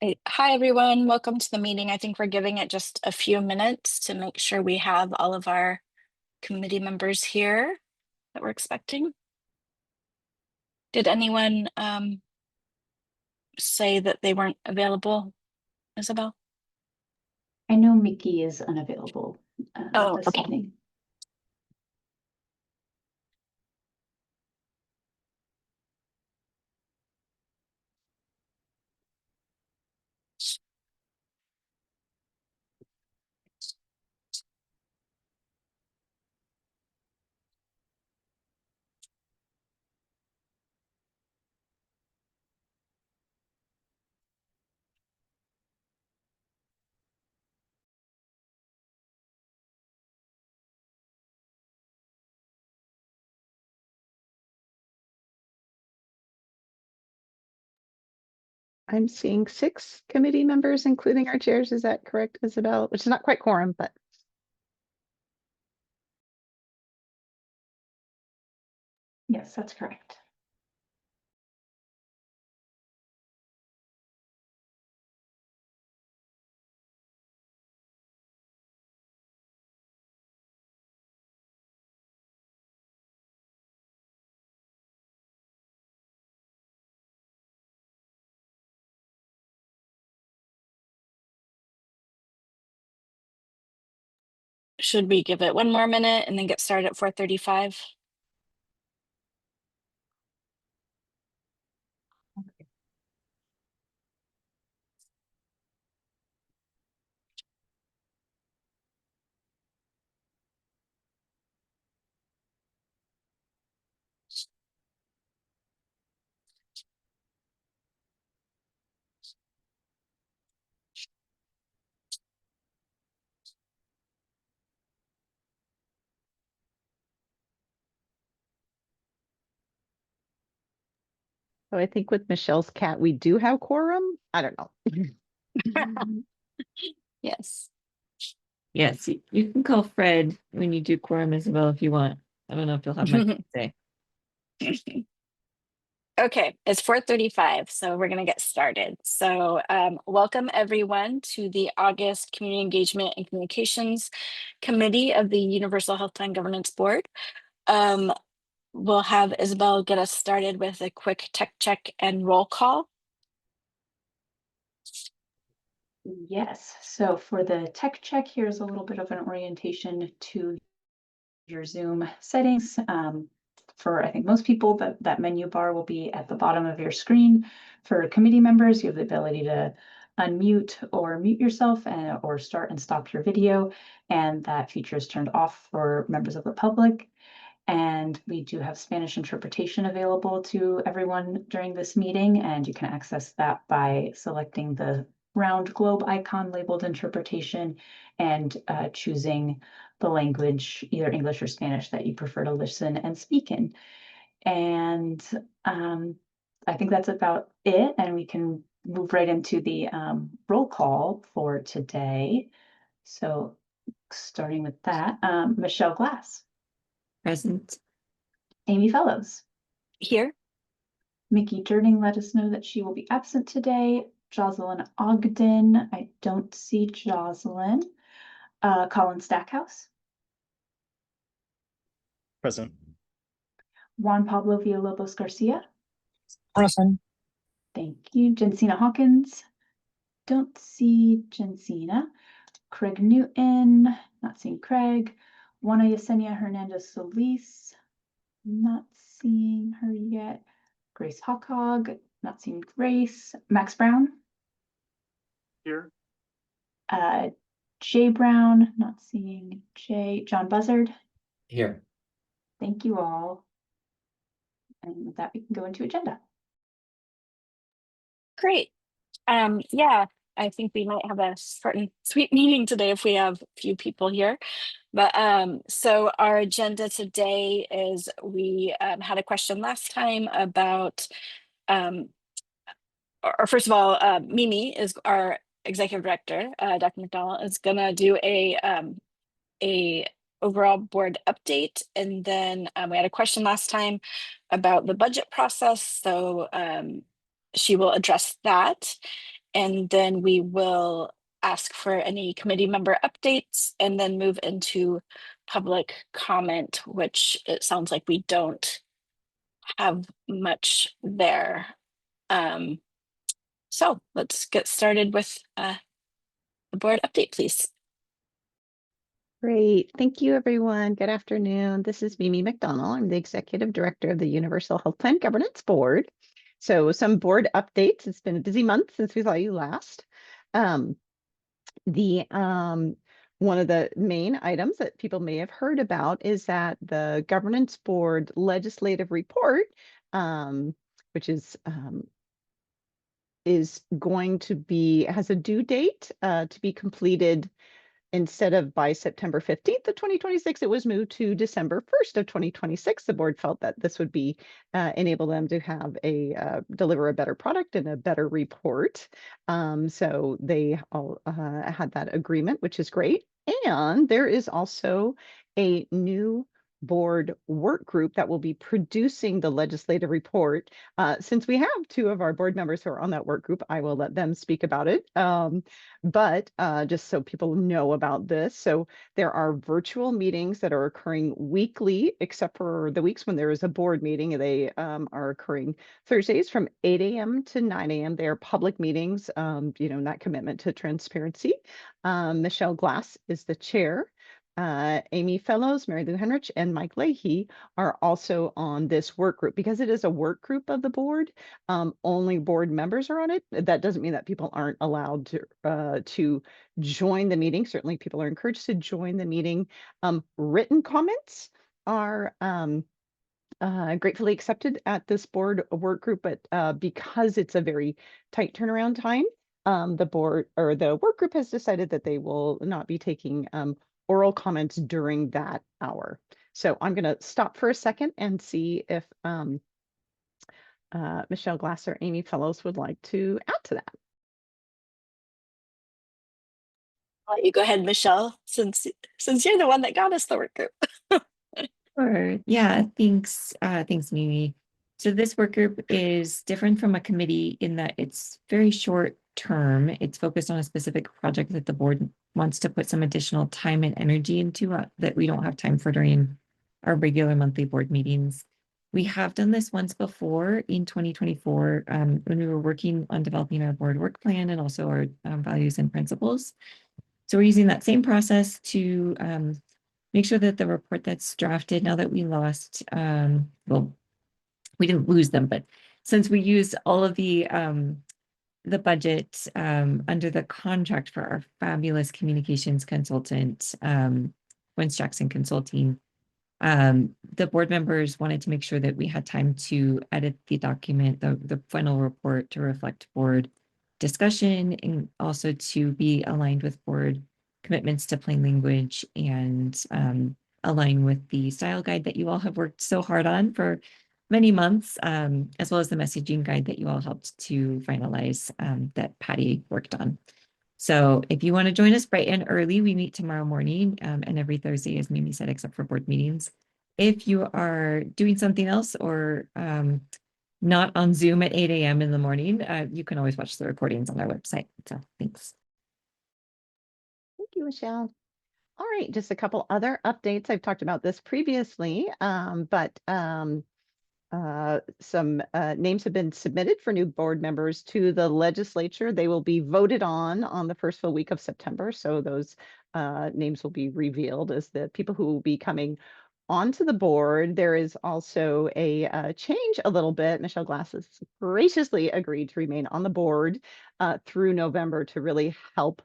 Hi, everyone. Welcome to the meeting. I think we're giving it just a few minutes to make sure we have all of our committee members here that we're expecting. Did anyone say that they weren't available, Isabel? I know Mickey is unavailable Oh, this okay. evening. I'm seeing 6 committee members, including our chairs. Is that correct, Isabel? Which is not quite quorum, but. Yes, that's correct. Should we give it one more minute and then get started at 4:35? So I think with Michelle's cat, we do have quorum. I don't know. Yes. Yes, you can call Fred when you do quorum, Isabel, if you want. I don't know if you'll have much to say. Okay, it's 4:35, so we're going to get started. So welcome everyone to the August Community Engagement and Communications Committee of the Universal Health Plan Governance Board. We'll have Isabel get us started with a quick tech check and roll call. Yes, so for the tech check, here's a little bit of an orientation to your Zoom settings. For I think most people, that menu bar will be at the bottom of your screen. For committee members, you have the ability to unmute or mute yourself or start and stop your video, and that feature is turned off for members of the public. And we do have Spanish interpretation available to everyone during this meeting, and you can access that by selecting the round globe icon labeled interpretation and choosing the language, either English or Spanish, that you prefer to listen and speak in. And I think that's about it, and we can move right into the roll call for today. So starting with that, Michelle Glass. Present. Amy Fellows. Here. Mickey Durning let us know that she will be absent today. Jocelyn Ogden, I don't see Jocelyn. Colin Stackhouse. Present. Juan Pablo Villalobos Garcia. Present. Thank you. Jensina Hawkins. Don't see Jensina. Craig Newton, not seeing Craig. Juana Yesenia Hernandez Solis, not seeing her yet. Grace Hawkhog, not seeing Grace. Max Brown. Here. Jay Brown, not seeing Jay. John Buzzard. Here. Thank you all. And with that, we can go into agenda. Great. Yeah, I think we might have a short and sweet meeting today if we have a few people here. But so our agenda today is we had a question last time about, or first of all, Mimi is our executive director. Dr. McDonald is gonna do a overall board update, and then we had a question last time about the budget process, so she will address that. and then we will ask for any committee member updates and then move into public comment, which it sounds like we don't have much there. So let's get started with the board update, please. Great. Thank you, everyone. Good afternoon. This is Mimi McDonald. I'm the Executive Director of the Universal Health Plan Governance Board. So some board updates. It's been a busy month since we saw you last. One of the main items that people may have heard about is that the Governance Board legislative report, which is going to be, has a due date to be completed. Instead of by September 15th of 2026, it was moved to December 1st of 2026. The board felt that this would be enable them to have deliver a better product and a better report. So they all had that agreement, which is great. And there is also a new board work group that will be producing the legislative report. Since we have two of our board members who are on that work group, I will let them speak about it. But just so people know about this, so there are virtual meetings that are occurring weekly, except for the weeks when there is a board meeting. They are occurring Thursdays from 8 a.m. to 9 a.m. They are public meetings, that commitment to transparency. Michelle Glass is the chair. Amy Fellows, Mary Lou Henrich, and Mike Leahy are also on this work group. Because it is a work group of the board, only board members are on it. That doesn't mean that people aren't allowed to join the meeting. Certainly people are encouraged to join the meeting. Written comments are gratefully accepted at this board work group, but because it's a very tight turnaround time, the board or the work group has decided that they will not be taking oral comments during that hour. So I'm going to stop for a second and see if Michelle Glass or Amy Fellows would like to add to that. I'll let you go ahead, Michelle, since you're the one that got us the work group. Sure. Yeah, thanks. Thanks, Mimi. So this work group is different from a committee in that it's very short term. It's focused on a specific project that the board wants to put some additional time and energy into that we don't have time for during our regular monthly board meetings. We have done this once before in 2024 when we were working on developing our board work plan and also our values and principles. So we're using that same process to make sure that the report that's drafted, now that we lost, well, we didn't lose them, but since we used all of the budget under the contract for our fabulous communications consultant, Wentz Jackson Consulting, the board members wanted to make sure that we had time to edit the document, the final report, to reflect board discussion and also to be aligned with board commitments to plain language and align with the style guide that you all have worked so hard on for many months, as well as the messaging guide that you all helped to finalize that Patty worked on. So if you want to join us bright and early, we meet tomorrow morning and every Thursday, as Mimi said, except for board meetings. If you are doing something else or not on Zoom at 8 a.m. in the morning, you can always watch the recordings on our website. So thanks. Thank you, Michelle. All right, just a couple other updates. I've talked about this previously, but some names have been submitted for new board members to the legislature. They will be voted on the first full week of September. So those names will be revealed as the people who will be coming onto the board. There is also a change a little bit. Michelle Glass has graciously agreed to remain on the board through November to really help.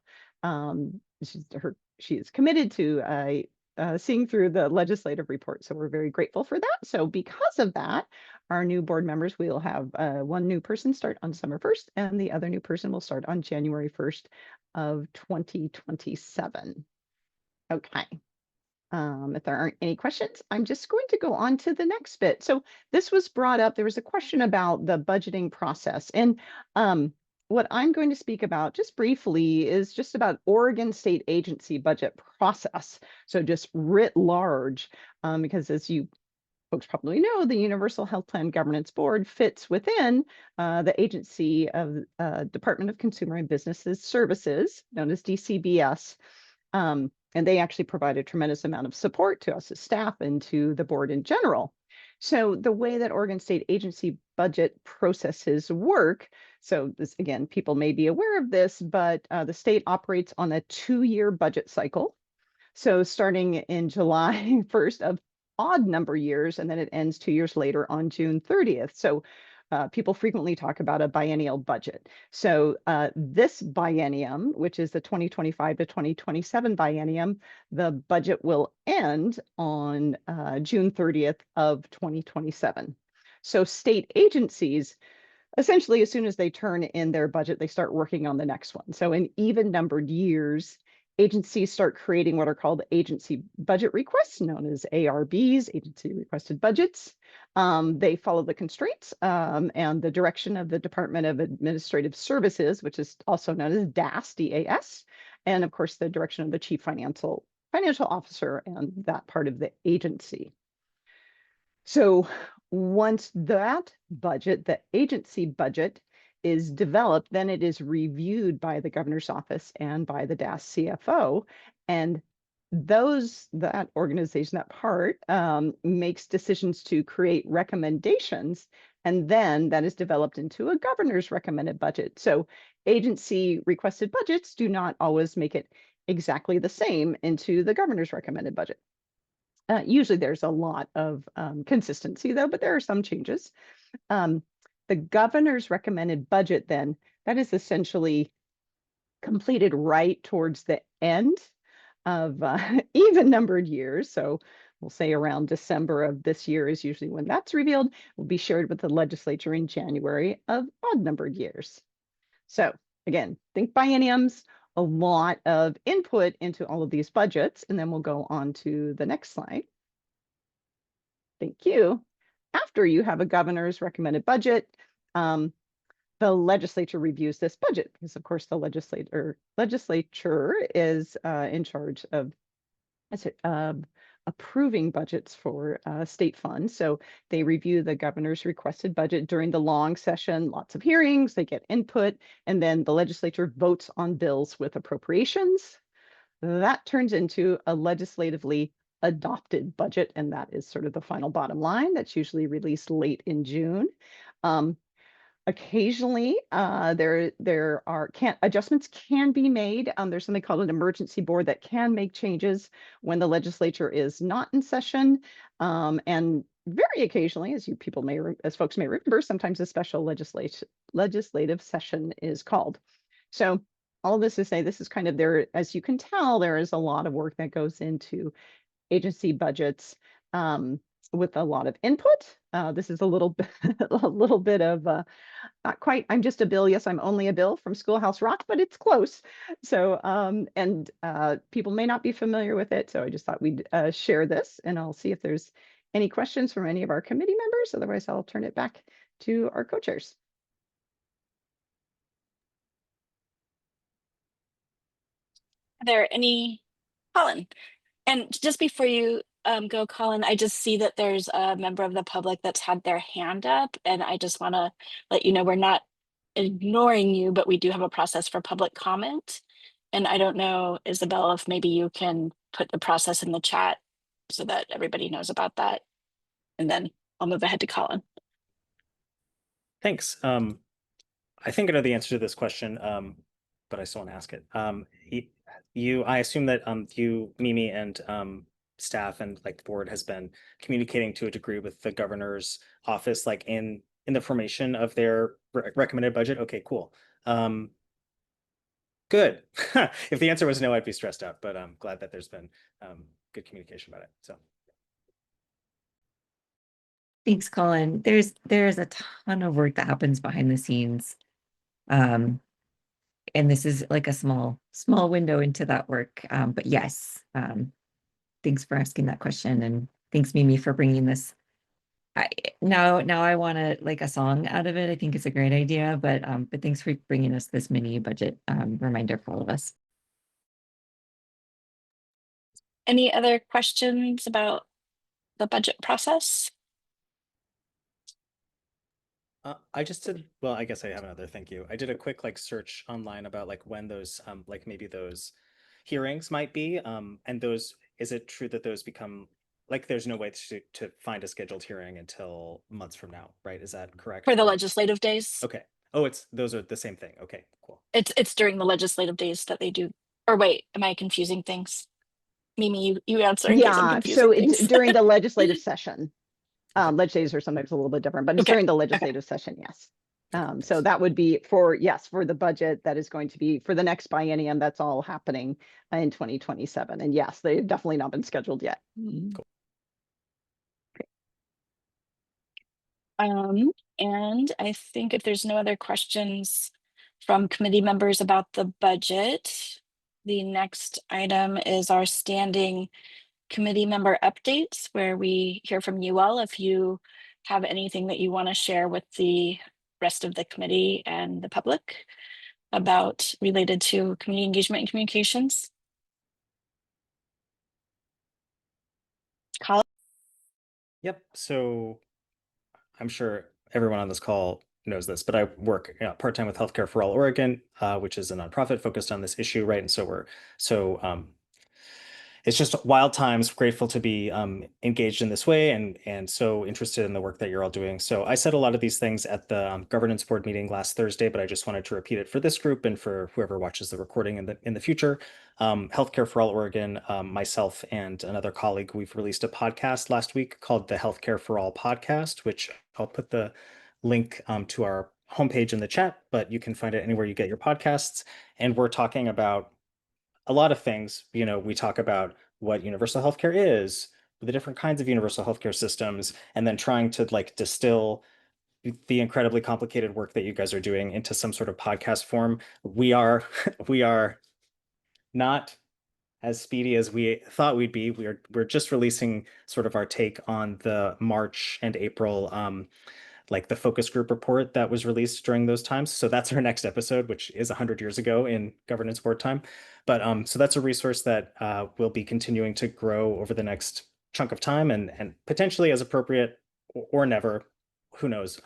She is committed to seeing through the legislative report. So we're very grateful for that. So because of that, our new board members, we'll have one new person start on December 1st, and the other new person will start on January 1st of 2027. Okay. If there aren't any questions, I'm just going to go on to the next bit. So this was brought up. There was a question about the budgeting process. And what I'm going to speak about just briefly is just about Oregon State Agency budget process. So just writ large, because as you folks probably know, the Universal Health Plan Governance Board fits within the agency of Department of Consumer and Businesses Services, known as DCBS. And they actually provide a tremendous amount of support to us as staff and to the board in general. So the way that Oregon State agency budget processes work, so this, again, people may be aware of this, but the state operates on a 2-year budget cycle. So starting in July 1st of odd number years, and then it ends 2 years later on June 30th. So people frequently talk about a biennial budget. So this biennium, which is the 2025 to 2027 biennium, the budget will end on June 30th of 2027. So state agencies, essentially, as soon as they turn in their budget, they start working on the next one. So in even numbered years, agencies start creating what are called agency budget requests, known as ARBs, agency requested budgets. They follow the constraints and the direction of the Department of Administrative Services, which is also known as DAS, D-A-S, and of course the direction of the Chief Financial Officer and that part of the agency. So once that budget, the agency budget, is developed, then it is reviewed by the governor's office and by the DAS CFO. And that organization, that part, makes decisions to create recommendations. And then that is developed into a governor's recommended budget. So agency requested budgets do not always make it exactly the same into the governor's recommended budget. Usually there's a lot of consistency though, but there are some changes. The governor's recommended budget, then, that is essentially completed right towards the end of even numbered years. So we'll say around December of this year is usually when that's revealed. Will be shared with the legislature in January of odd numbered years. So again, think bienniums, a lot of input into all of these budgets, and then we'll go on to the next slide. Thank you. After you have a governor's recommended budget, the legislature reviews this budget because, of course, the legislature is in charge of approving budgets for state funds. So they review the governor's requested budget during the long session, lots of hearings, they get input, and then the legislature votes on bills with appropriations. That turns into a legislatively adopted budget, and that is sort of the final bottom line. That's usually released late in June. Occasionally, adjustments can be made. There's something called an emergency board that can make changes when the legislature is not in session. And very occasionally, as folks may remember, sometimes a special legislative session is called. So all this to say, this is kind of there, as you can tell, there is a lot of work that goes into agency budgets with a lot of input. This is a little bit of not quite, I'm just a Bill. Yes, I'm only a Bill from Schoolhouse Rock, but it's close. So, people may not be familiar with it. So I just thought we'd share this, and I'll see if there's any questions from any of our committee members. Otherwise, I'll turn it back to our co-chairs. Are there any, Colin? And just before you go, Colin, I just see that there's a member of the public that's had their hand up, and I just want to let you know we're not ignoring you, but we do have a process for public comment. And I don't know, Isabel, if maybe you can put the process in the chat so that everybody knows about that. And then I'll move ahead to Colin. Thanks. I think I know the answer to this question, but I still want to ask it. I assume that you, Mimi, and staff and like the board has been communicating to a degree with the governor's office, like in the formation of their recommended budget. Okay, cool. Good. If the answer was no, I'd be stressed out, but I'm glad that there's been good communication about it. So. Thanks, Colin. There's a ton of work that happens behind the scenes. And this is like a small window into that work. But yes, thanks for asking that question, and thanks, Mimi, for bringing this. Now I want to like a song out of it. I think it's a great idea, but thanks for bringing us this mini budget reminder for all of us. Any other questions about the budget process? I just did, well, I guess I have another, thank you. I did a quick like search online about like when those like maybe those hearings might be. And those, is it true that those become like there's no way to find a scheduled hearing until months from now, right? Is that correct? For the Or- legislative days. Okay. Oh, it's those are the same thing. Okay, cool. It's during the legislative days that they do. Or wait, am I confusing things? Mimi, you answer in case I'm Yeah, confusing so it's things. during the legislative session. Legislators are sometimes a little bit different, but it's Okay, during the okay. legislative session, yes. Okay, So thanks. that would be for, yes, for the budget that is going to be for the next biennium. That's all happening in 2027. And yes, they've definitely not been scheduled yet. Cool. And I think if there's no other questions from committee members about the budget, the next item is our standing committee member updates, where we hear from you all if you have anything that you want to share with the rest of the committee and the public about related to community engagement and communications. Colin? Yep. So I'm sure everyone on this call knows this, but I work part-time with Healthcare for All Oregon, which is a nonprofit focused on this issue, right? And so it's just wild times. Grateful to be engaged in this way, and so interested in the work that you're all doing. So I said a lot of these things at the governance board meeting last Thursday, but I just wanted to repeat it for this group and for whoever watches the recording in the future. Healthcare for All Oregon, myself and another colleague, we've released a podcast last week called the Healthcare for All podcast, which I'll put the link to our homepage in the chat, but you can find it anywhere you get your podcasts. And we're talking about a lot of things. We talk about what universal healthcare is, the different kinds of universal healthcare systems, and then trying to like distill the incredibly complicated work that you guys are doing into some sort of podcast form. We are we are not as speedy as we thought we'd be. We're just releasing sort of our take on the March and April like the focus group report that was released during those times. So that's our next episode, which is 100 years ago in governance board time. But so that's a resource that will be continuing to grow over the next chunk of time, and potentially as appropriate or never, who knows,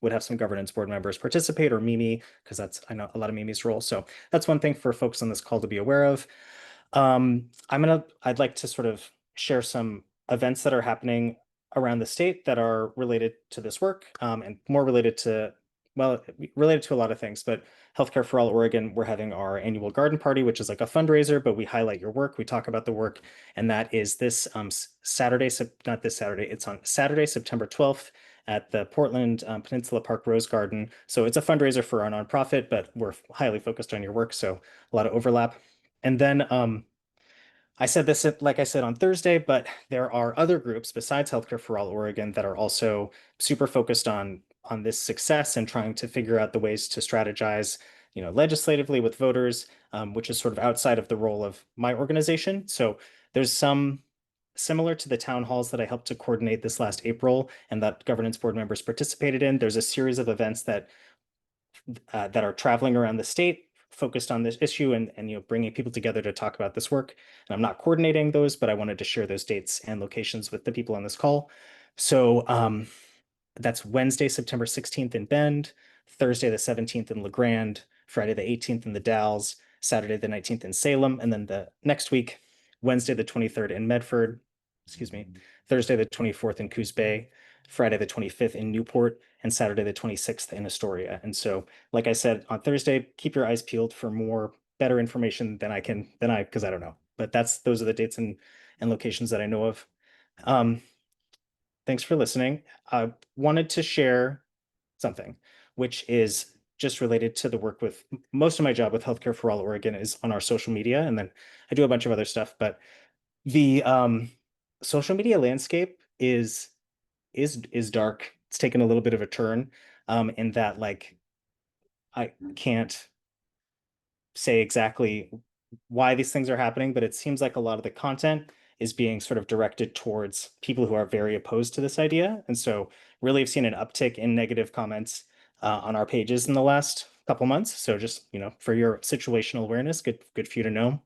would have some governance board members participate, or Mimi, because that's, I know, a lot of Mimi's role. So that's one thing for folks on this call to be aware of. I'd like to sort of share some events that are happening around the state that are related to this work, and more related to, well, related to a lot of things, but Healthcare for All Oregon, we're having our annual garden party, which is like a fundraiser, but we highlight your work, we talk about the work, and that is this Saturday, not this Saturday, it's on Saturday, September 12th at the Portland Peninsula Park Rose Garden. So it's a fundraiser for our nonprofit, but we're highly focused on your work, so a lot of overlap. And then I said this, like I said, on Thursday, but there are other groups besides Healthcare for All Oregon that are also super focused on this success and trying to figure out the ways to strategize, legislatively with voters, which is sort of outside of the role of my organization. So there's some similar to the town halls that I helped to coordinate this last April and that governance board members participated in. There's a series of events that are traveling around the state focused on this issue, and bringing people together to talk about this work. And I'm not coordinating those, but I wanted to share those dates and locations with the people on this call. So that's Wednesday, September 16th in Bend, Thursday the 17th in LeGrand, Friday the 18th in the Dalles, Saturday the 19th in Salem, and then the next week, Wednesday the 23rd in Medford, Thursday the 24th in Coos Bay, Friday the 25th in Newport, and Saturday the 26th in Astoria. And so, like I said on Thursday, keep your eyes peeled for more better information than because I don't know. But those are the dates and locations that I know of. Thanks for listening. I wanted to share something, which is just related to the work with most of my job with Healthcare for All Oregon is on our social media, and then I do a bunch of other stuff. But the social media landscape is dark. It's taken a little bit of a turn, in that like I can't say exactly why these things are happening, but it seems like a lot of the content is being sort of directed towards people who are very opposed to this idea. And so really have seen an uptick in negative comments on our pages in the last couple months. So just, for your situational awareness, good for you to know.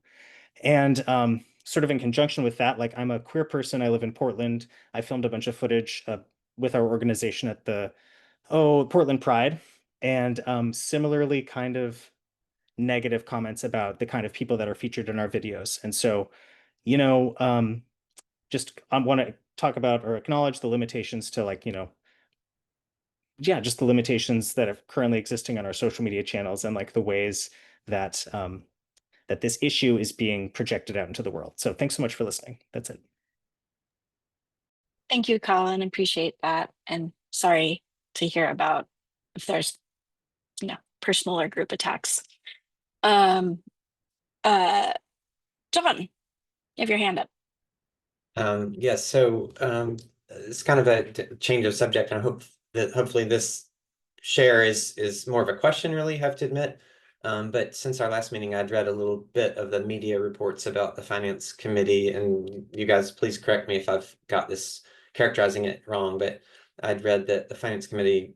And sort of in conjunction with that, like I'm a queer person, I live in Portland. I filmed a bunch of footage with our organization at the Portland Pride, and similarly kind of negative comments about the kind of people that are featured in our videos. And so, just I want to talk about or acknowledge the limitations to just the limitations that are currently existing on our social media channels and like the ways that that this issue is being projected out into the world. So thanks so much for listening. That's it. Thank you, Colin. Appreciate that. And sorry to hear about if there's, personal or group attacks. Um, John, you have your hand up. Yes, so it's kind of a change of subject, and I hope that hopefully this share is more of a question, really, have to admit. But since our last meeting, I'd read a little bit of the media reports about the Finance Committee, and you guys please correct me if I've got this characterizing it wrong, but I'd read that the Finance Committee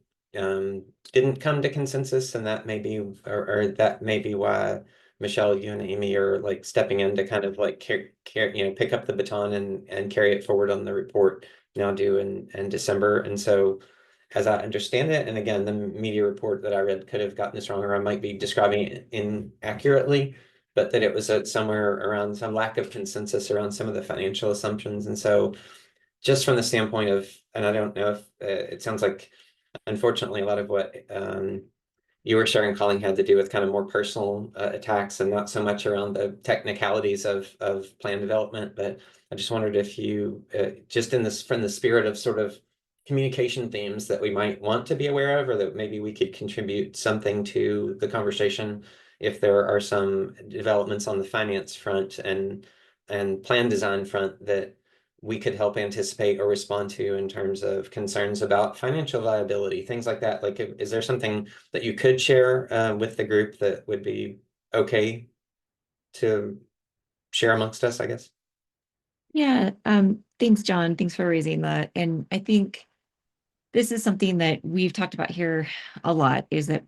didn't come to consensus, and that may be, or that may be why Michelle, you and Amy are like stepping in to kind of like pick up the baton and carry it forward on the report now due in December. And so, as I understand it, and again, the media report that I read could have gotten this wrong, or I might be describing it inaccurately, but that it was somewhere around some lack of consensus around some of the financial assumptions. And so, just from the standpoint of, and I don't know if it sounds like, unfortunately, a lot of what you were sharing, Colleen, had to do with kind of more personal attacks and not so much around the technicalities of plan development. But I just wondered if you, just in this, from the spirit of sort of communication themes that we might want to be aware of, or that maybe we could contribute something to the conversation, if there are some developments on the finance front and plan design front that we could help anticipate or respond to in terms of concerns about financial viability, things like that. Like, is there something that you could share with the group that would be okay to share amongst us, I guess? Yeah, thanks, John. Thanks for raising that. And I think this is something that we've talked about here a lot, is that,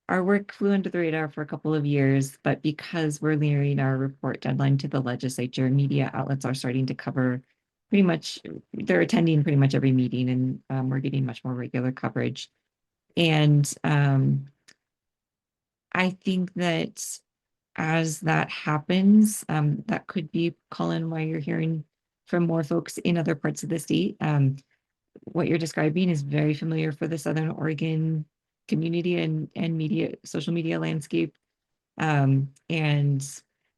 our work flew under the radar for a couple of years, but because we're nearing our report deadline to the legislature, media outlets are starting to cover pretty much, they're attending pretty much every meeting, and we're getting much more regular coverage. And I think that as that happens, that could be, Colin, why you're hearing from more folks in other parts of the state. What you're describing is very familiar for the Southern Oregon community and media, social media landscape. And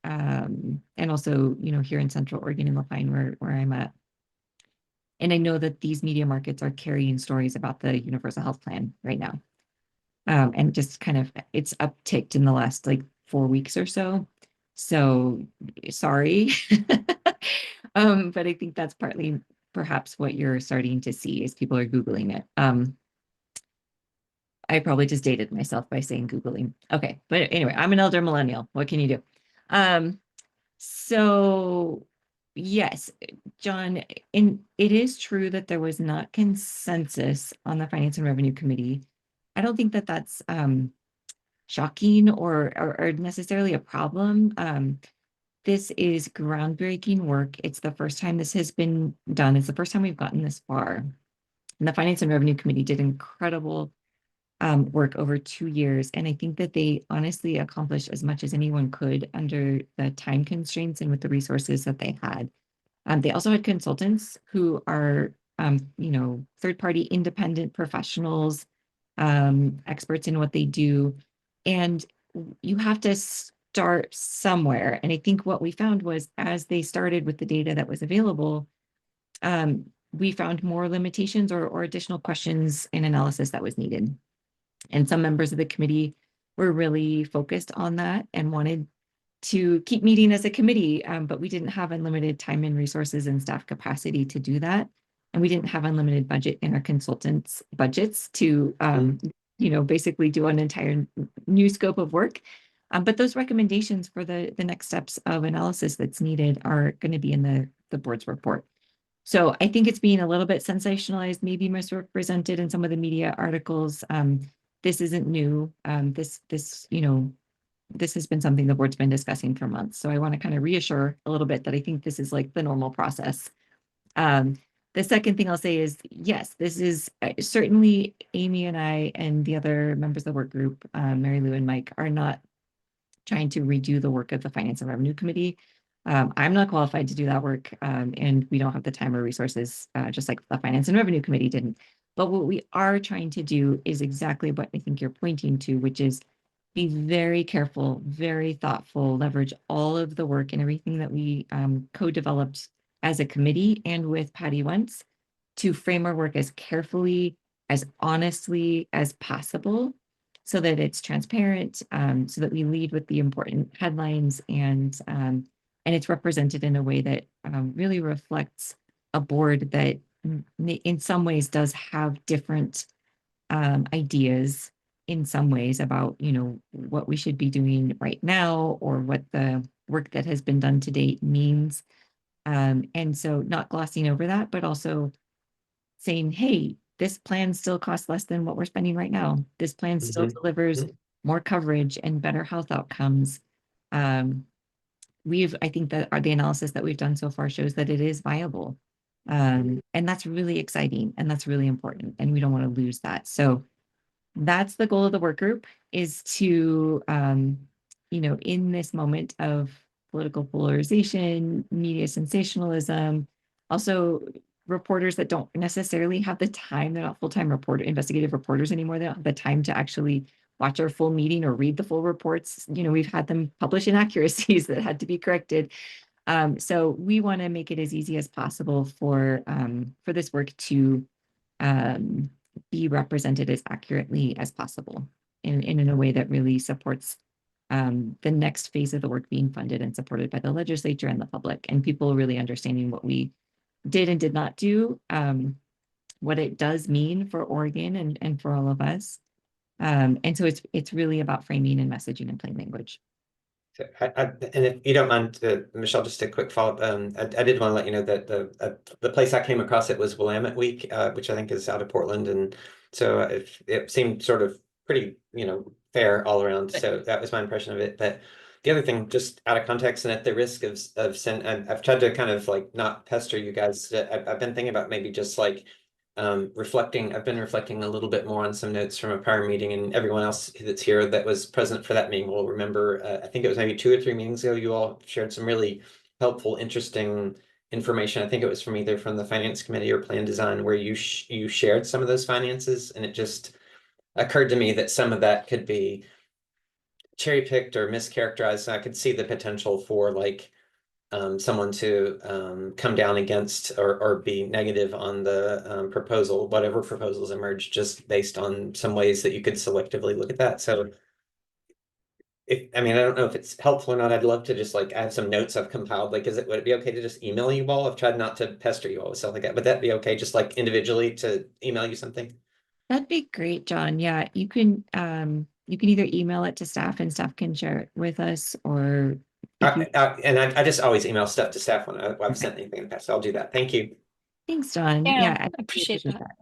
also, here in Central Oregon in Lafayette, where I'm at. And I know that these media markets are carrying stories about the Universal Health Plan right now. And just kind of, it's upticked in the last like 4 weeks or so. So sorry. But I think that's partly perhaps what you're starting to see is people are Googling it. I probably just dated myself by saying Googling. Okay, but anyway, I'm an elder millennial. What can you do? So yes, John, and it is true that there was not consensus on the Finance and Revenue Committee. I don't think that that's shocking or necessarily a problem. This is groundbreaking work. It's the first time this has been done. It's the first time we've gotten this far. And the Finance and Revenue Committee did incredible work over 2 years. And I think that they honestly accomplished as much as anyone could under the time constraints and with the resources that they had. They also had consultants who are, third-party independent professionals, experts in what they do. And you have to start somewhere. And I think what we found was, as they started with the data that was available, we found more limitations or additional questions and analysis that was needed. And some members of the committee were really focused on that and wanted to keep meeting as a committee, but we didn't have unlimited time and resources and staff capacity to do that. And we didn't have unlimited budget in our consultants' budgets to, basically do an entire new scope of work. But those recommendations for the next steps of analysis that's needed are going to be in the board's report. So I think it's being a little bit sensationalized, maybe misrepresented in some of the media articles. This isn't new. This has been something the board's been discussing for months. So I want to kind of reassure a little bit that I think this is like the normal process. The second thing I'll say is, yes, this is certainly Amy and I and the other members of the work group, Mary Lou and Mike, are not trying to redo the work of the Finance and Revenue Committee. I'm not qualified to do that work, and we don't have the time or resources, just like the Finance and Revenue Committee didn't. But what we are trying to do is exactly what I think you're pointing to, which is be very careful, very thoughtful, leverage all of the work and everything that we co-developed as a committee and with Patty Wentz to frame our work as carefully, as honestly as possible, so that it's transparent, so that we lead with the important headlines, and it's represented in a way that really reflects a board that in some ways does have different ideas in some ways about, what we should be doing right now or what the work that has been done to date means. And so not glossing over that, but also saying, hey, this plan still costs less than what we're spending right now. This plan still delivers more coverage and better health outcomes. I think that the analysis that we've done so far shows that it is viable. And that's really exciting and that's really important. And we don't want to lose that. So that's the goal of the work group, is to, in this moment of political polarization, media sensationalism, also reporters that don't necessarily have the time, they're not full-time investigative reporters anymore, they don't have the time to actually watch our full meeting or read the full reports. We've had them publish inaccuracies that had to be corrected. So we want to make it as easy as possible for this work to be represented as accurately as possible in a way that really supports the next phase of the work being funded and supported by the legislature and the public, and people really understanding what we did and did not do, what it does mean for Oregon and for all of us. And so it's really about framing and messaging in plain language. So and if you don't mind, Michelle, just a quick follow-up. I did want to let you know that the place I came across it was Willamette Week, which I think is out of Portland, and so it seemed sort of pretty, fair all around. So that was my impression of it. But the other thing, just out of context and at the risk of I've tried to kind of like not pester you guys. I've been thinking about maybe just like I've been reflecting a little bit more on some notes from a prior meeting, and everyone else that's here that was present for that meeting will remember, I think it was maybe 2 or 3 meetings ago, you all shared some really helpful, interesting information. I think it was from either from the finance committee or plan design, where you shared some of those finances, and it just occurred to me that some of that could be cherry picked or mischaracterized. And I could see the potential for like someone to come down against or be negative on the proposal, whatever proposals emerge, just based on some ways that you could selectively look at that. So I don't know if it's helpful or not. I'd love to just I have some notes I've compiled. Would it be okay to just email you all? I've tried not to pester you all with stuff like that. Would that be okay? Just individually to email you something? That'd be great, John. Yeah, you can either email it to staff and staff can share it with us, or I just always email stuff to staff when I've sent anything in the past. So I'll do that. Thank you. Thanks, John. Yeah, I I appreciate that.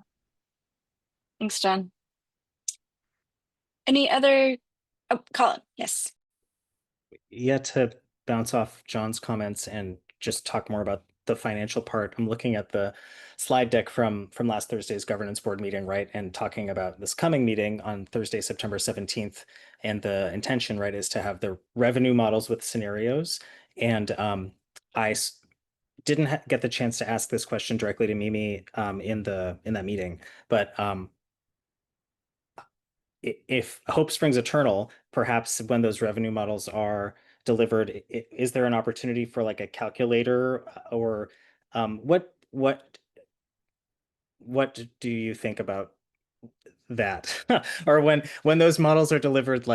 Thanks, John. Any other? Oh, Colin, yes. Yeah, to bounce off John's comments and just talk more about the financial part, I'm looking at the slide deck from last Thursday's governance board meeting, right? And talking about this coming meeting on Thursday, September 17th. And the intention, right, is to have the revenue models with scenarios. And I didn't get the chance to ask this question directly to Mimi in that meeting, but if hope springs eternal, perhaps when those revenue models are delivered, is there an opportunity for like a calculator, or what do you think about that? Or when those models are delivered,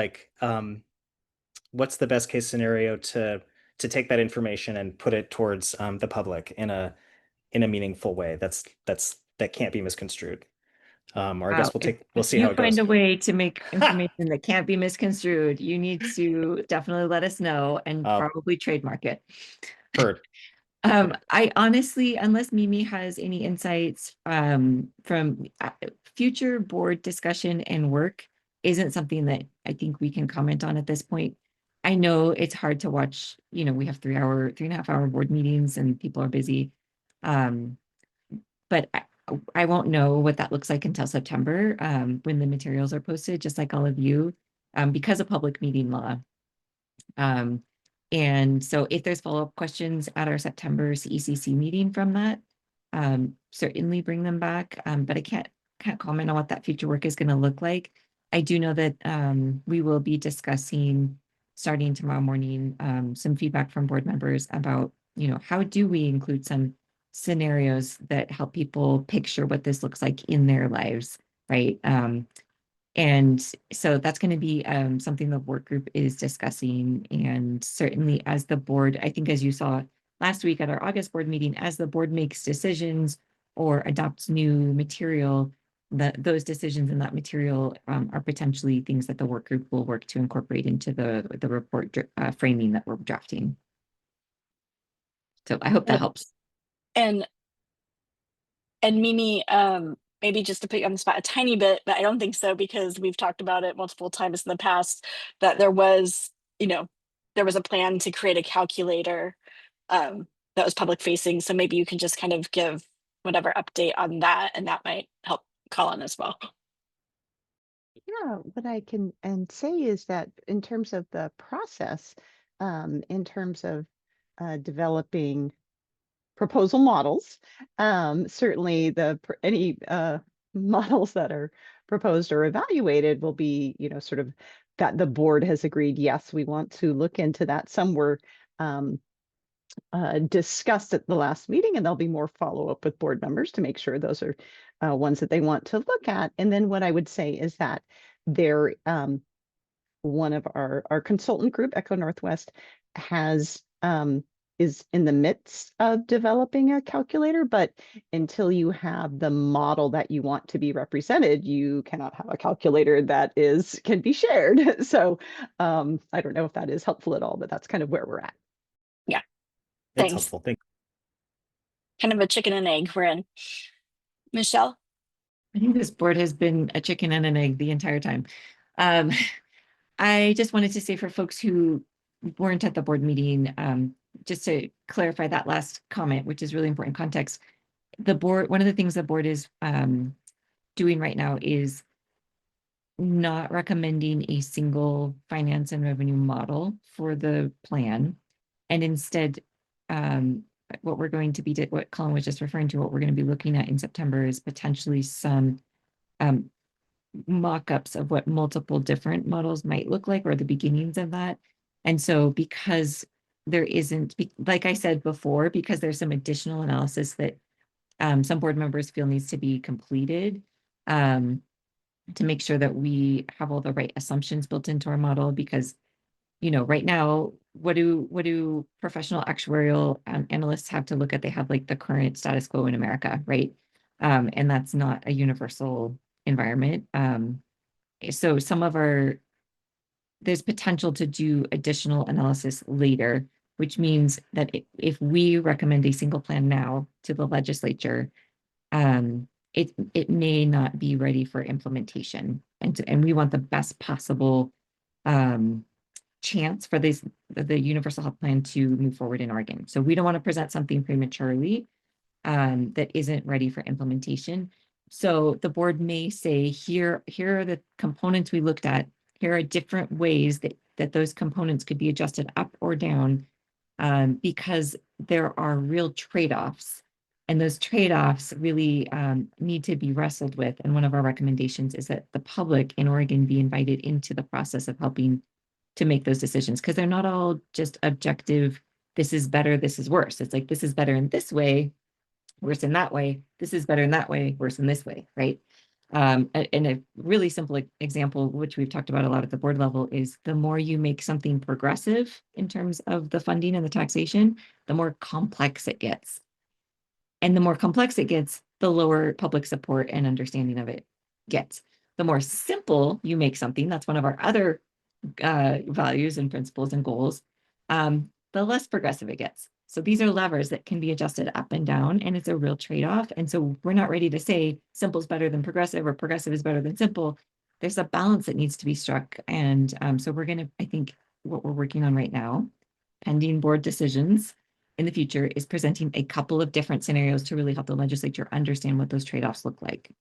what's the best case scenario to take that information and put it towards the public in a meaningful way that can't be misconstrued? Or I guess we'll see how it goes. If you find a way to make information that can't be misconstrued, you need to definitely let us know and probably trademark it. Heard. I honestly, unless Mimi has any insights from future board discussion and work, isn't something that I think we can comment on at this point. I know it's hard to watch, we have 3.5 hour board meetings and people are busy. but I won't know what that looks like until September, when the materials are posted, just like all of you, because of public meeting law. And so if there's follow-up questions at our September CECC meeting from that, certainly bring them back. But I can't comment on what that future work is going to look like. I do know that we will be discussing, starting tomorrow morning, some feedback from board members about, how do we include some scenarios that help people picture what this looks like in their lives, right? And so that's going to be something the work group is discussing. And certainly as the board, I think as you saw last week at our August board meeting, as the board makes decisions or adopts new material, those decisions in that material are potentially things that the work group will work to incorporate into the report framing that we're drafting. So I hope that helps. And Mimi, maybe just to put you on the spot a tiny bit, but I don't think so, because we've talked about it multiple times in the past, that there was a plan to create a calculator that was public facing. So maybe you can just kind of give whatever update on that, and that might help Colin as well. Yeah, what I can say is that in terms of the process, in terms of developing proposal models, certainly any models that are proposed or evaluated will be, sort of that the board has agreed, yes, we want to look into that. Some were discussed at the last meeting, and there'll be more follow-up with board members to make sure those are ones that they want to look at. And then what I would say is that there, one of our consultant group, Echo Northwest, is in the midst of developing a calculator, but until you have the model that you want to be represented, you cannot have a calculator that can be shared. So I don't know if that is helpful at all, but that's kind of where we're at. Yeah. It's Thanks. helpful. Thank Kind of a chicken and egg we're in. Michelle? I think this board has been a chicken and an egg the entire time. I just wanted to say, for folks who weren't at the board meeting, just to clarify that last comment, which is really important context. The board, one of the things the board is doing right now is not recommending a single finance and revenue model for the plan. And instead, what we're going to be, what Colin was just referring to, what we're going to be looking at in September is potentially some mock-ups of what multiple different models might look like, or the beginnings of that. And so because there isn't, like I said before, because there's some additional analysis that some board members feel needs to be completed to make sure that we have all the right assumptions built into our model. Because, right now, what do professional actuarial analysts have to look at? They have like the current status quo in America, right? And that's not a universal environment. So there's potential to do additional analysis later, which means that if we recommend a single plan now to the legislature, it may not be ready for implementation. And we want the best possible chance for the Universal Health Plan to move forward in Oregon. So we don't want to present something prematurely that isn't ready for implementation. So the board may say, here are the components we looked at. Here are different ways that those components could be adjusted up or down, because there are real trade-offs. And those trade-offs really need to be wrestled with. And one of our recommendations is that the public in Oregon be invited into the process of helping to make those decisions, because they're not all just objective, this is better, this is worse. It's like, this is better in this way, worse in that way. This is better in that way, worse in this way, right? And a really simple example, which we've talked about a lot at the board level, is the more you make something progressive in terms of the funding and the taxation, the more complex it gets. And the more complex it gets, the lower public support and understanding of it gets. The more simple you make something, that's one of our other values and principles and goals, the less progressive it gets. So these are levers that can be adjusted up and down, and it's a real trade-off. And so we're not ready to say simple is better than progressive or progressive is better than simple. There's a balance that needs to be struck. And so we're going to, I think what we're working on right now, pending board decisions, in the future is presenting a couple of different scenarios to really help the legislature understand what those trade-offs look like.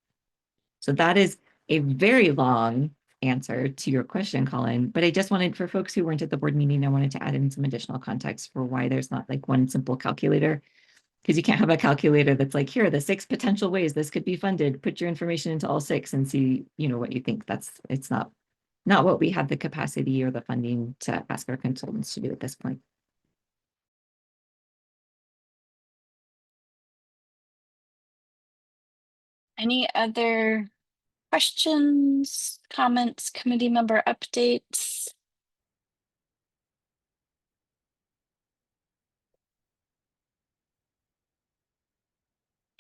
So that is a very long answer to your question, Colin, but I just wanted, for folks who weren't at the board meeting, I wanted to add in some additional context for why there's not like one simple calculator, because you can't have a calculator that's like, here are the 6 potential ways this could be funded. Put your information into all 6 and see, what you think. It's not what we have the capacity or the funding to ask our consultants to do at this point. Any other questions, comments, committee member updates?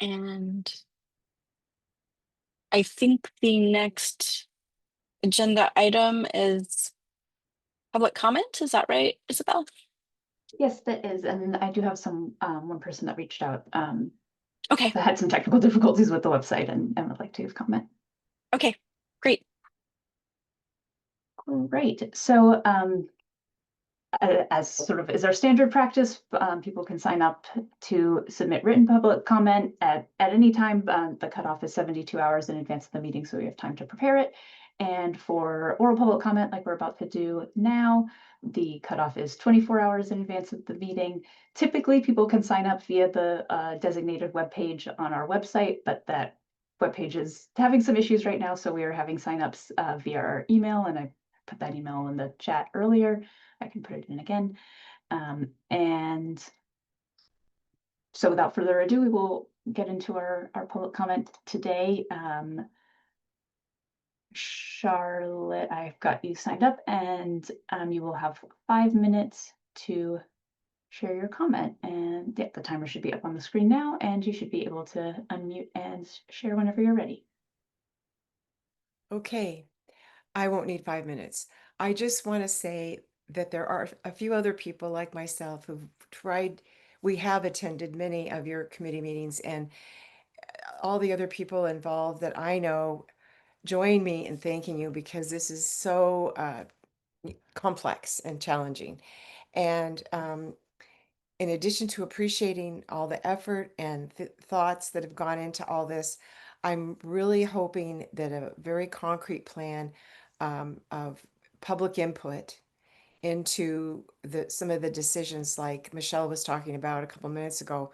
And I think the next agenda item is public comment. Is that right, Isabel? Yes, that is. And I do have one person that reached out Okay. that had some technical difficulties with the website and would like to comment. Okay, great. Great. So as sort of is our standard practice, people can sign up to submit written public comment at any time. The cutoff is 72 hours in advance of the meeting, so we have time to prepare it. And for oral public comment, like we're about to do now, the cutoff is 24 hours in advance of the meeting. Typically, people can sign up via the designated webpage on our website, but that webpage is having some issues right now, so we are having signups via our email, and I put that email in the chat earlier. I can put it in again. And so without further ado, we will get into our public comment today. Charlotte, I've got you signed up, and you will have 5 minutes to share your comment. And yeah, the timer should be up on the screen now, and you should be able to unmute and share whenever you're ready. Okay, I won't need 5 minutes. I just want to say that there are a few other people like myself who've tried, we have attended many of your committee meetings, and all the other people involved that I know join me in thanking you, because this is so complex and challenging. And in addition to appreciating all the effort and thoughts that have gone into all this, I'm really hoping that a very concrete plan of public input into some of the decisions, like Michelle was talking about a couple minutes ago,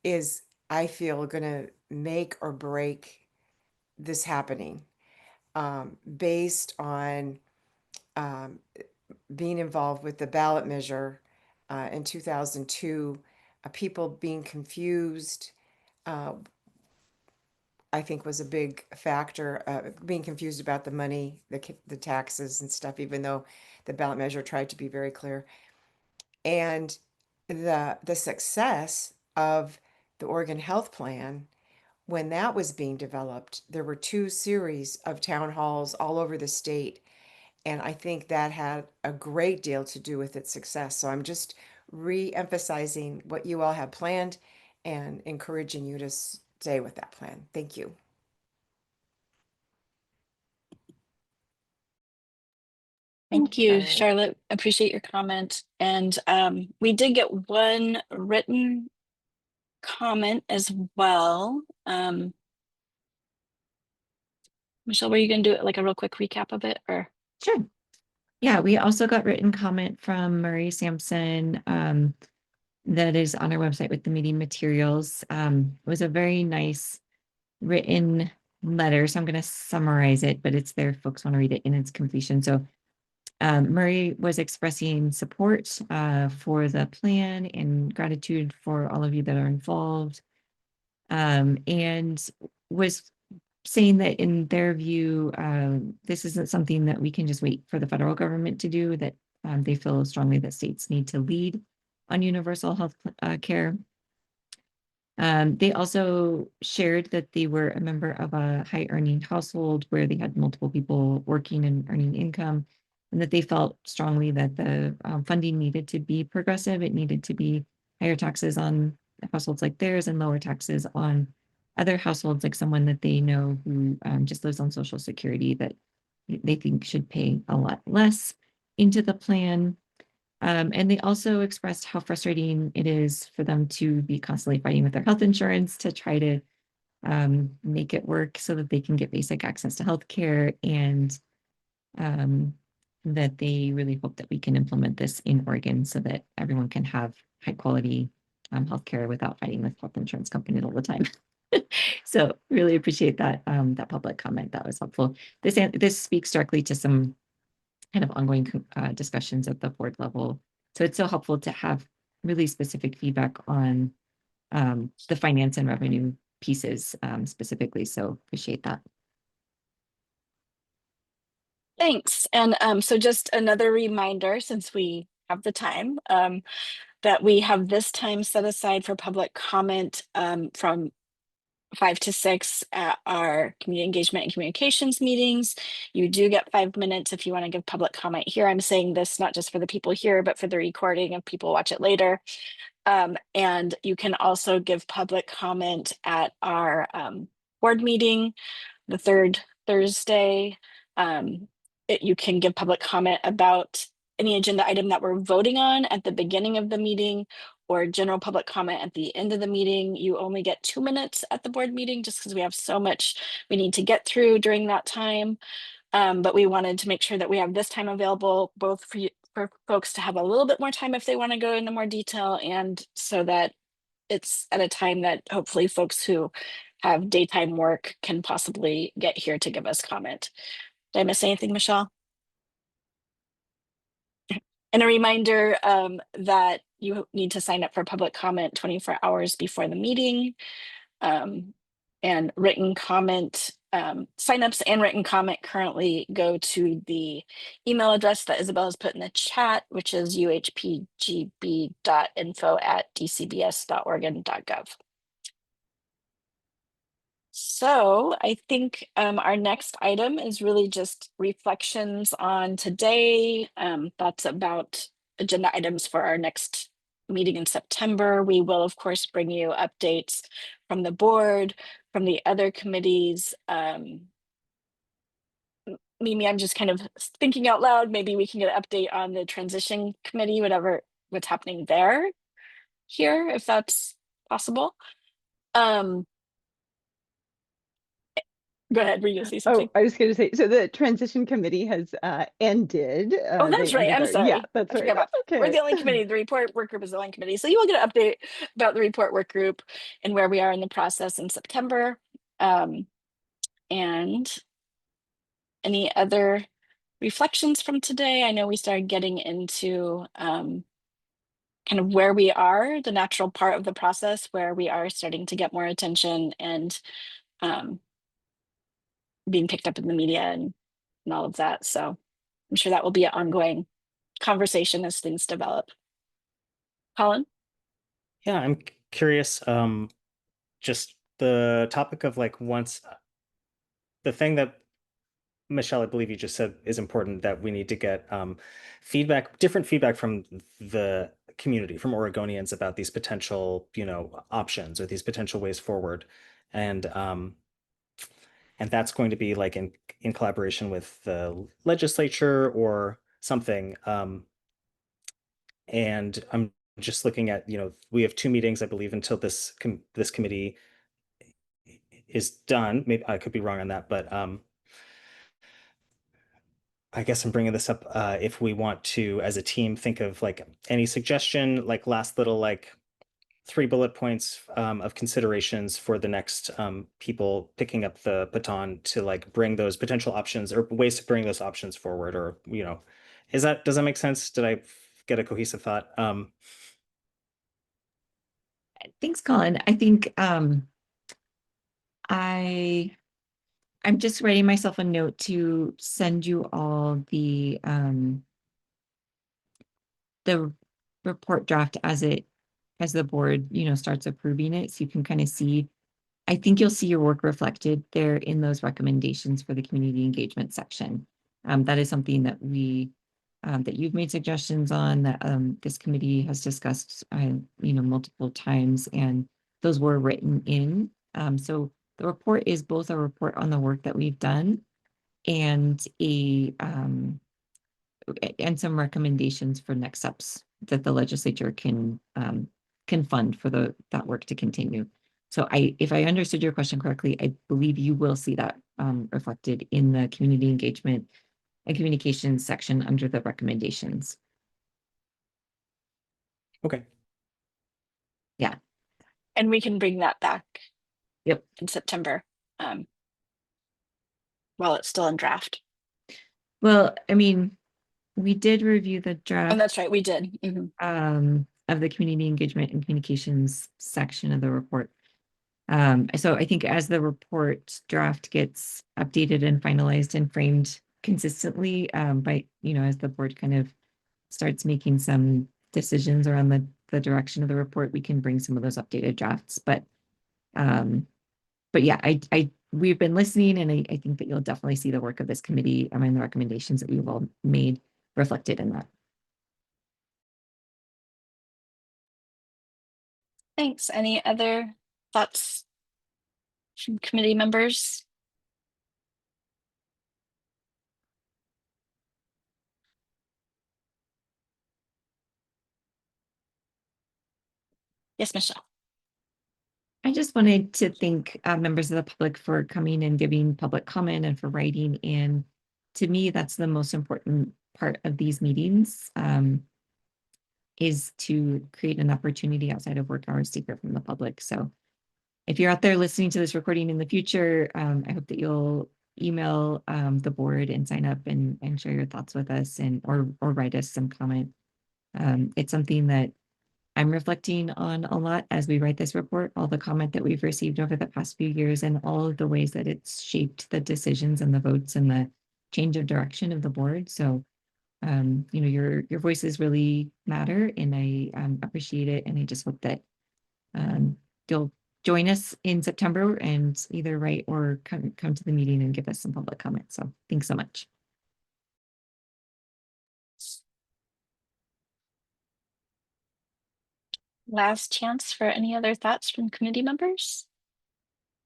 is, I feel, going to make or break this happening, based on being involved with the ballot measure in 2002, people being confused, I think was a big factor, being confused about the money, the taxes and stuff, even though the ballot measure tried to be very clear. And the success of the Oregon Health Plan, when that was being developed, there were 2 series of town halls all over the state. And I think that had a great deal to do with its success. So I'm just re-emphasizing what you all have planned and encouraging you to stay with that plan. Thank you. Thank you, Charlotte. Appreciate your comment. And we did get one written comment as well. Michelle, were you going to do it like a real quick recap of it, or? Sure. Yeah, we also got written comment from Murray Sampson that is on our website with the meeting materials. It was a very nice written letter, so I'm going to summarize it, but it's there if folks want to read it in its completion. So Murray was expressing support for the plan and gratitude for all of you that are involved, and was saying that in their view, this isn't something that we can just wait for the federal government to do, that they feel strongly that states need to lead on universal health care. They also shared that they were a member of a high earning household where they had multiple people working and earning income, and that they felt strongly that the funding needed to be progressive. It needed to be higher taxes on households like theirs and lower taxes on other households, like someone that they know who just lives on Social Security, that they think should pay a lot less into the plan. And they also expressed how frustrating it is for them to be constantly fighting with their health insurance to try to make it work so that they can get basic access to healthcare, and that they really hope that we can implement this in Oregon so that everyone can have high quality healthcare without fighting with health insurance companies all the time. So really appreciate that that public comment. That was helpful. This speaks directly to some kind of ongoing discussions at the board level. So it's so helpful to have really specific feedback on the finance and revenue pieces specifically. So appreciate that. Thanks. And so just another reminder, since we have the time, that we have this time set aside for public comment from 5 to 6 at our community engagement and communications meetings. You do get 5 minutes if you want to give public comment here. I'm saying this not just for the people here, but for the recording if people watch it later. And you can also give public comment at our board meeting, the third Thursday. You can give public comment about any agenda item that we're voting on at the beginning of the meeting, or general public comment at the end of the meeting. You only get 2 minutes at the board meeting just because we have so much we need to get through during that time. But we wanted to make sure that we have this time available both for folks to have a little bit more time if they want to go into more detail, and so that it's at a time that hopefully folks who have daytime work can possibly get here to give us comment. Did I miss anything, Michelle? And a reminder that you need to sign up for public comment 24 hours before the meeting. And written comment, signups and written comment currently go to the email address that Isabel has put in the chat, which is uhpgb.info@dcbs.oregon.gov. So I think our next item is really just reflections on today. That's about agenda items for our next meeting in September. We will, of course, bring you updates from the board, from the other committees. Mimi, I'm just kind of thinking out loud. Maybe we can get an update on the transition committee, what's happening there here, if that's possible. Go ahead, were you gonna say something? Oh, I was going to say, so the transition committee has ended. Oh, that's they right. ended I'm their- sorry. Yeah, that's I right. forgot about That's okay. We're the only committee. The report work group is the only committee. So you will get an update about the report work group and where we are in the process in September. And any other reflections from today? I know we started getting into kind of where we are, the natural part of the process where we are starting to get more attention and being picked up in the media and all of that. So I'm sure that will be an ongoing conversation as things develop. Colin? Yeah, I'm curious, just the topic of like the thing that Michelle, I believe you just said is important, that we need to get different feedback from the community, from Oregonians about these potential, options or these potential ways forward. And that's going to be like in collaboration with the legislature or something. And I'm just looking at, we have 2 meetings, I believe, until this committee is done. Maybe I could be wrong on that, but I guess I'm bringing this up if we want to, as a team, think of like any suggestion, like last little like 3 bullet points of considerations for the next people picking up the baton to like bring those potential options or ways to bring those options forward, or does that make sense? Did I get a cohesive thought? Thanks, Colin. I think I'm just writing myself a note to send you all the report draft as the board, starts approving it, so you can kind of see. I think you'll see your work reflected there in those recommendations for the community engagement section. That is something that that you've made suggestions on, that this committee has discussed, multiple times, and those were written in. So the report is both a report on the work that we've done and a and some recommendations for next steps that the legislature can fund for that work to continue. So if I understood your question correctly, I believe you will see that reflected in the community engagement and communications section under the recommendations. Okay. Yeah. And we can bring that back. Yep. In September, while it's still in draft. Well, I mean, we did review the And draft that's right, we did. of the community engagement and communications section of the report. So I think as the report draft gets updated and finalized and framed consistently, by, as the board kind of starts making some decisions around the direction of the report, we can bring some of those updated drafts. But yeah, we've been listening, and I think that you'll definitely see the work of this committee and the recommendations that we've all made reflected in that. Thanks. Any other thoughts from committee members? Yes, Michelle. I just wanted to thank members of the public for coming and giving public comment and for writing in. To me, that's the most important part of these meetings, is to create an opportunity outside of work hours to hear from the public. So if you're out there listening to this recording in the future, I hope that you'll email the board and sign up and share your thoughts with us, and or write us some comment. It's something that I'm reflecting on a lot as we write this report, all the comment that we've received over the past few years and all of the ways that it's shaped the decisions and the votes and the change of direction of the board. So, your voices really matter, and I appreciate it. And I just hope that you'll join us in September and either write or come to the meeting and give us some public comment. So thanks so much. Last chance for any other thoughts from committee members?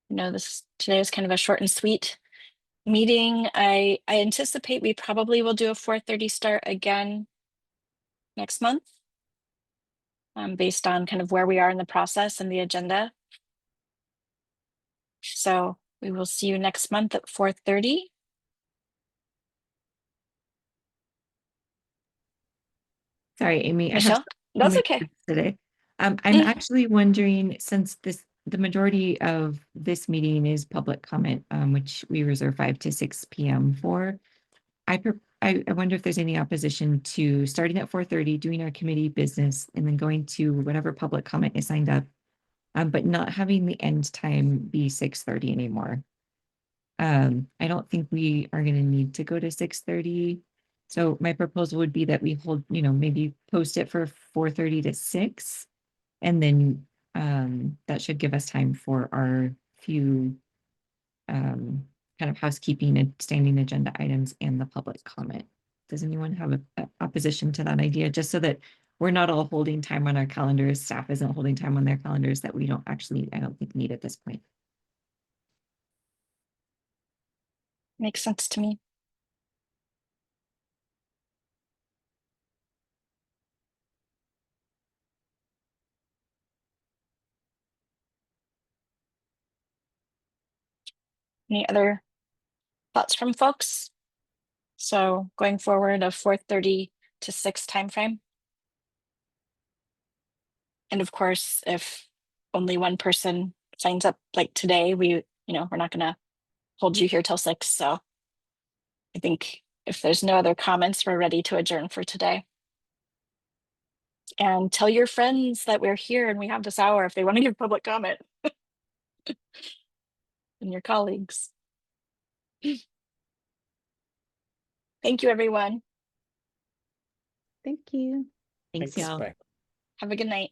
I know today is kind of a short and sweet meeting. I anticipate we probably will do a 4:30 start again next month, based on kind of where we are in the process and the agenda. So we will see you next month at 4:30. Sorry, Amy. Michelle? That's okay. Today. I'm actually wondering, since the majority of this meeting is public comment, which we reserve 5 to 6 p.m. for, I wonder if there's any opposition to starting at 4:30, doing our committee business, and then going to whatever public comment is signed up, but not having the end time be 6:30 anymore. I don't think we are going to need to go to 6:30. So my proposal would be that we hold, maybe post it for 4:30 to 6. And then that should give us time for our few kind of housekeeping and standing agenda items and the public comment. Does anyone have an opposition to that idea? Just so that we're not all holding time on our calendars, staff isn't holding time on their calendars that we don't actually, I don't think, need at this point. Makes sense to me. Any other thoughts from folks? So going forward, a 4:30 to 6 timeframe. And of course, if only one person signs up like today, we're not going to hold you here till 6. So I think if there's no other comments, we're ready to adjourn for today. And tell your friends that we're here and we have this hour if they want to give public comment. And your colleagues. Thank you, everyone. Thank you. Thanks, y'all. Bye. Have a good night.